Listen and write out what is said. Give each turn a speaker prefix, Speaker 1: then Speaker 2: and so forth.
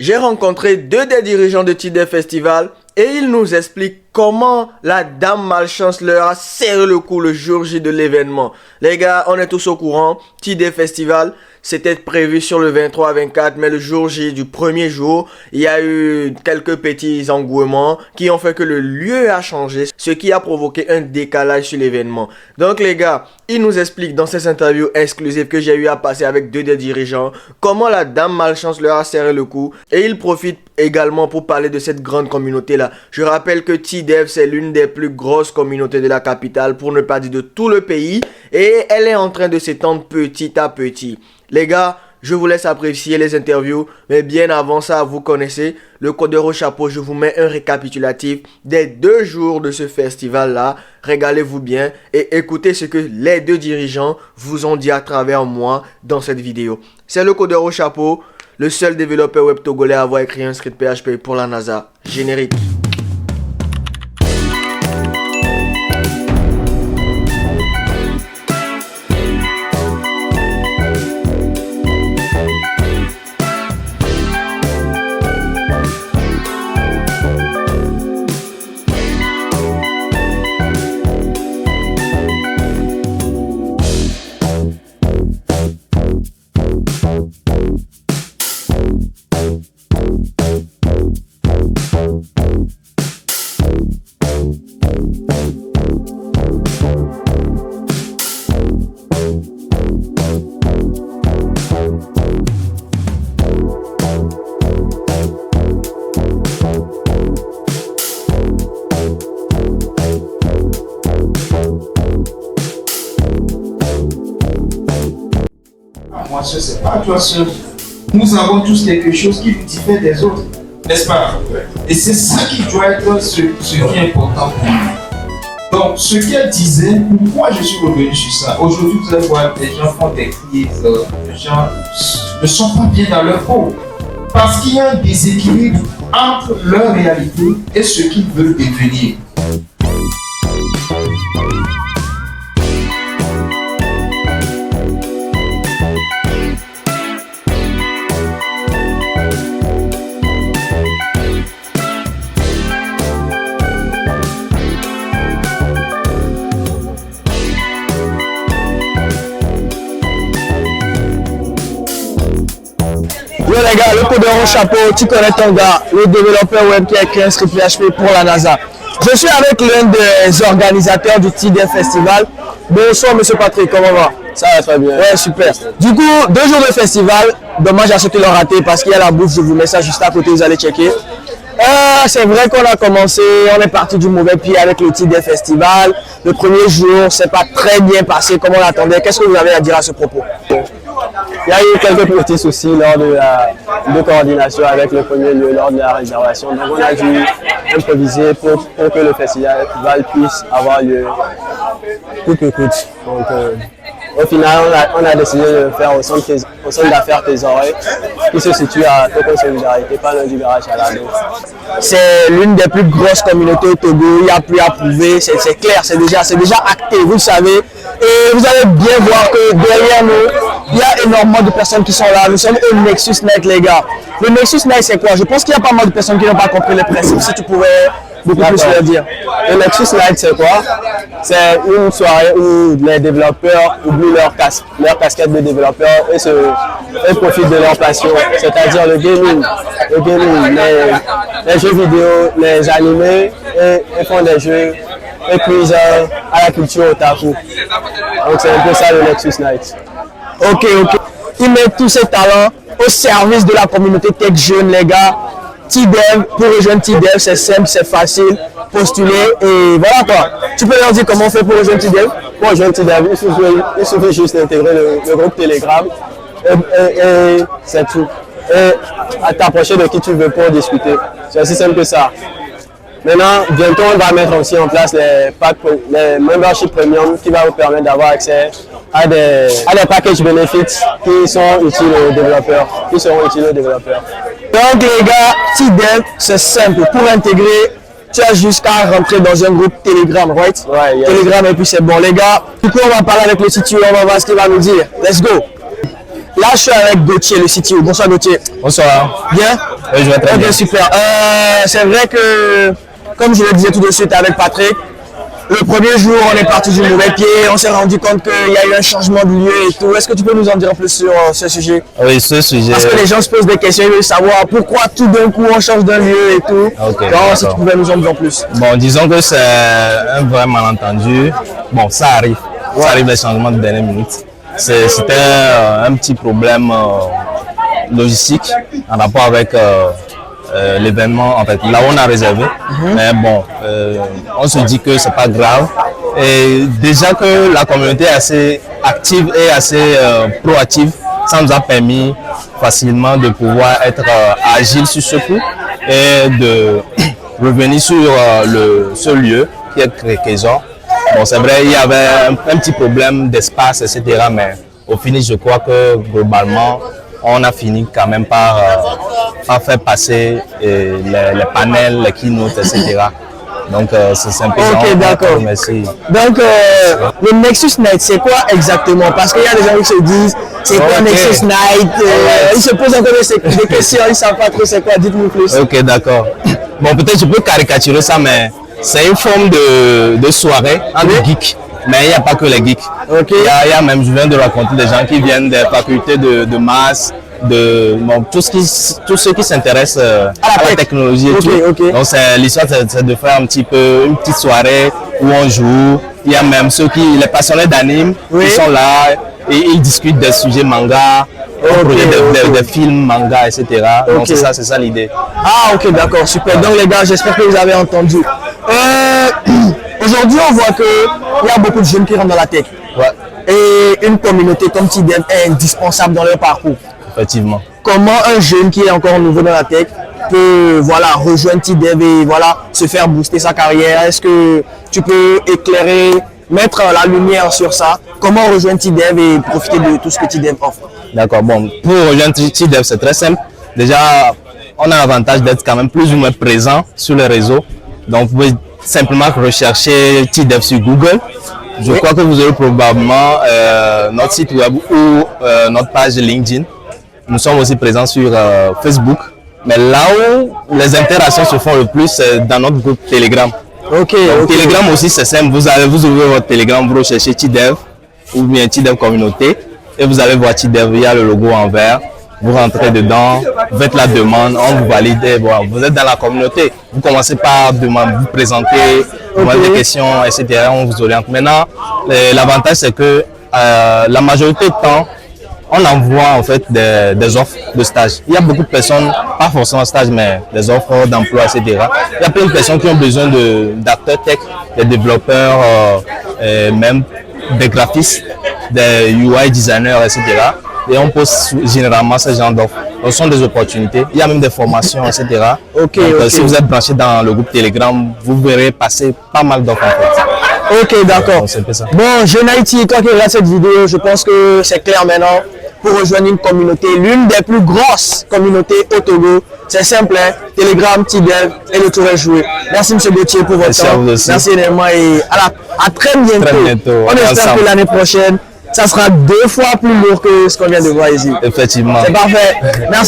Speaker 1: J'ai rencontré deux des dirigeants de T-Dev Festival et ils nous expliquent comment la dame malchance leur a serré le cou le jour J de l'événement. Les gars, on est tous au courant, T-Dev Festival, c'était prévu sur le 23-24, mais le jour J du premier jour, il y a eu quelques petits engouements qui ont fait que le lieu a changé, ce qui a provoqué un décalage sur l'événement. Donc les gars, ils nous expliquent dans ces interviews exclusives que j'ai eu à passer avec deux des dirigeants, comment la dame malchance leur a serré le cou, et ils profitent également pour parler de cette grande communauté là. Je rappelle que T-Dev c'est l'une des plus grosses communautés de la capitale, pour ne pas dire de tout le pays, et elle est en train de s'étendre petit à petit. Les gars, je vous laisse apprécier les interviews, mais bien avant ça, vous connaissez le codeur au chapeau. Je vous mets un récapitulatif des 2 jours de ce festival-là. Régalez-vous bien et écoutez ce que les deux dirigeants vous ont dit à travers moi dans cette vidéo. C'est le codeur au chapeau, le seul développeur web togolais à avoir écrit un script PHP pour la NASA. Générique.
Speaker 2: Moi seul, c'est pas toi seul. Nous avons tous quelque chose qui nous diffère des autres, n'est-ce pas? Et c'est ça qui doit être ce qui est important pour nous. Donc, ce qu'elle disait, pourquoi je suis revenu sur ça? Aujourd'hui, vous allez voir, les gens font des crises, les gens ne sont pas bien dans leur peau. Parce qu'il y a un déséquilibre entre leur réalité et ce qu'ils veulent devenir.
Speaker 3: Yo les gars, le codeur au chapeau, tu connais ton gars, le développeur web qui a écrit un script PHP pour la NASA. Je suis avec l'un des organisateurs du T-Dev Festival. Bonsoir monsieur Patrick, comment va?
Speaker 4: Ça va très bien.
Speaker 3: Ouais, super. Du coup, 2 jours de festival, dommage à ceux qui l'ont raté parce qu'il y a la bouffe, je vous mets ça juste à côté, vous allez checker. C'est vrai qu'on a commencé, on est parti du mauvais pied avec le T-Dev Festival. Le premier jour, c'est pas très bien passé comme on l'attendait. Qu'est-ce que vous avez à dire à ce propos?
Speaker 4: Il y a eu quelques petits soucis lors de coordination avec le premier lieu, lors de la réservation. Donc on a dû improviser pour que le festival puisse avoir lieu coûte que coûte. Donc au final, on a décidé de le faire au centre d'affaires Thésauré, qui se situe à Toko Solidarité, pas loin du garage à la Dos.
Speaker 3: C'est l'une des plus grosses communautés au Togo, il n'y a plus à prouver, c'est clair, c'est déjà acté, vous le savez. Et vous allez bien voir que derrière nous, il y a énormément de personnes qui sont là. Nous sommes au Nexus Night, les gars. Le Nexus Night, c'est quoi? Je pense qu'il y a pas mal de personnes qui n'ont pas compris les principes. Si tu pouvais beaucoup plus leur dire.
Speaker 4: Le Nexus Night, c'est quoi? C'est une soirée où les développeurs oublient leur casquette de développeurs et profitent de leur passion, c'est-à-dire le gaming, les jeux vidéo, les animés et font des jeux et puis à la culture otaku. Donc c'est un peu ça le Nexus Night.
Speaker 3: Ok. Ils mettent tous ces talents au service de la communauté tech jeune, les gars. T-Dev, pour rejoindre T-Dev, c'est simple, c'est facile, postuler et voilà quoi. Tu peux leur dire comment on fait pour rejoindre T-Dev?
Speaker 4: Pour rejoindre T-Dev, il suffit juste d'intégrer le groupe Telegram et c'est tout. Et à t'approcher de qui tu veux pour discuter. C'est aussi simple que ça. Maintenant, bientôt, on va mettre aussi en place les membership premium qui va vous permettre d'avoir accès à des packages benefits qui seront utiles aux développeurs.
Speaker 3: Donc les gars, T-Dev, c'est simple. Pour intégrer, tu as jusqu'à rentrer dans un groupe Telegram, right?
Speaker 4: Ouais, yes.
Speaker 3: Telegram et puis c'est bon. Les gars, du coup, on va parler avec le CTO, on va voir ce qu'il va nous dire. Let's go! là, je suis avec Gauthier, le CTO. Bonsoir Gauthier.
Speaker 4: Bonsoir.
Speaker 3: Bien?
Speaker 4: Oui, je vais très bien.
Speaker 3: Super. C'est vrai que, comme je le disais tout de suite avec Patrick, le premier jour, on est parti du mauvais pied, on s'est rendu compte qu'il y a eu un changement de lieu et tout. Est-ce que tu peux nous en dire plus sur ce sujet?
Speaker 4: Oui, ce sujet.
Speaker 3: Parce que les gens se posent des questions, ils veulent savoir pourquoi tout d'un coup on change d'un lieu et tout.
Speaker 4: Ok,
Speaker 3: Alors, si tu
Speaker 4: d'accord.
Speaker 3: pouvais nous en dire plus.
Speaker 4: Bon, disons que c'est un vrai malentendu. Bon, ça arrive. Ça arrive les changements de dernière minute. C'était un petit problème logistique en rapport avec l'événement, en fait, là où on a réservé. Mais bon, on se dit que c'est pas grave. Et déjà que la communauté est assez active et assez proactive, ça nous a permis facilement de pouvoir être agile sur ce coup et de revenir sur ce lieu qui est Créquezon. Bon, c'est vrai, il y avait un petit problème d'espace, etc. Mais au finish, je crois que globalement, on a fini quand même par faire passer les panels, les keynotes, etc. Donc, c'est simplement.
Speaker 3: Ok, d'accord.
Speaker 4: Merci.
Speaker 3: Donc, le Nexus Night, c'est quoi exactement? Parce qu'il y a des gens qui se disent, c'est quoi
Speaker 4: Ok.
Speaker 3: Nexus Night? Ils se posent encore des questions, ils ne savent pas trop c'est quoi. Dites-nous plus.
Speaker 4: Ok, d'accord. Bon, peut-être je peux caricaturer ça, mais c'est une forme de soirée entre geeks. Mais il n'y a pas que les geeks.
Speaker 3: Ok.
Speaker 4: Il y a même, je viens de raconter des gens qui viennent des facultés de maths, bon, tous ceux qui s'intéressent à la technologie et
Speaker 3: Ok,
Speaker 4: tout.
Speaker 3: ok.
Speaker 4: Donc l'histoire, c'est de faire un petit peu une petite soirée où on joue. Il y a même les passionnés d'anime qui sont là et ils discutent des sujets manga, des films manga, etc. Donc c'est ça l'idée.
Speaker 3: Ah, ok, d'accord, super. Donc, les gars, j'espère que vous avez entendu. Aujourd'hui, on voit qu'il y a beaucoup de jeunes qui rentrent dans la tech.
Speaker 4: Ouais,
Speaker 3: Et une communauté comme TDEV est indispensable dans leur parcours.
Speaker 4: effectivement.
Speaker 3: Comment un jeune qui est encore nouveau dans la tech peut rejoindre TDEV et se faire booster sa carrière? Est-ce que tu peux éclairer, mettre la lumière sur ça? Comment rejoindre TDEV et profiter de tout ce que TDEV offre?
Speaker 4: D'accord, bon, pour rejoindre TDEV, c'est très simple. Déjà, on a l'avantage d'être quand même plus ou moins présent sur les réseaux. Donc, vous pouvez simplement rechercher TDEV sur Google. Je crois que vous aurez probablement notre site web ou notre page LinkedIn. Nous sommes aussi présents sur Facebook. Mais là où les interactions se font le plus, c'est dans notre groupe Telegram.
Speaker 3: Ok,
Speaker 4: Donc, Telegram aussi, c'est simple. Vous ouvrez votre Telegram, vous recherchez TDEV ou bien TDEV Communauté et vous allez voir TDEV, il y a le logo en vert. Vous rentrez dedans, vous faites la demande, on vous valide, bon, vous êtes dans la communauté. Vous commencez par vous présenter, vous avez des questions, etc. On vous oriente. Maintenant, l'avantage c'est que la majorité du temps, on envoie en fait des offres de stage. Il y a beaucoup de personnes, pas forcément stage, mais des offres d'emploi, etc. Il y a plein de personnes qui ont besoin d'acteurs tech, des développeurs, même des graphistes, des UI designers, etc. Et on pose généralement ce genre d'offres. Ce sont des opportunités. Il y a même des formations, etc. Donc, si vous êtes branché dans le groupe Telegram, vous verrez passer pas mal d'offres en fait.
Speaker 3: Ok, d'accord. Bon, Jeune Haïti, toi qui regardes cette vidéo, je pense que c'est clair maintenant. Pour rejoindre une communauté, l'une des plus grosses communautés au Togo, c'est simple, hein? Telegram, TDEV et le tour est joué. Merci M. Gauthier pour votre temps. Merci énormément et à très bientôt.
Speaker 4: Très bientôt.
Speaker 3: On espère que l'année prochaine, ça sera 2 fois plus lourd que ce qu'on vient de voir ici.
Speaker 4: Effectivement.
Speaker 3: C'est parfait. Merci.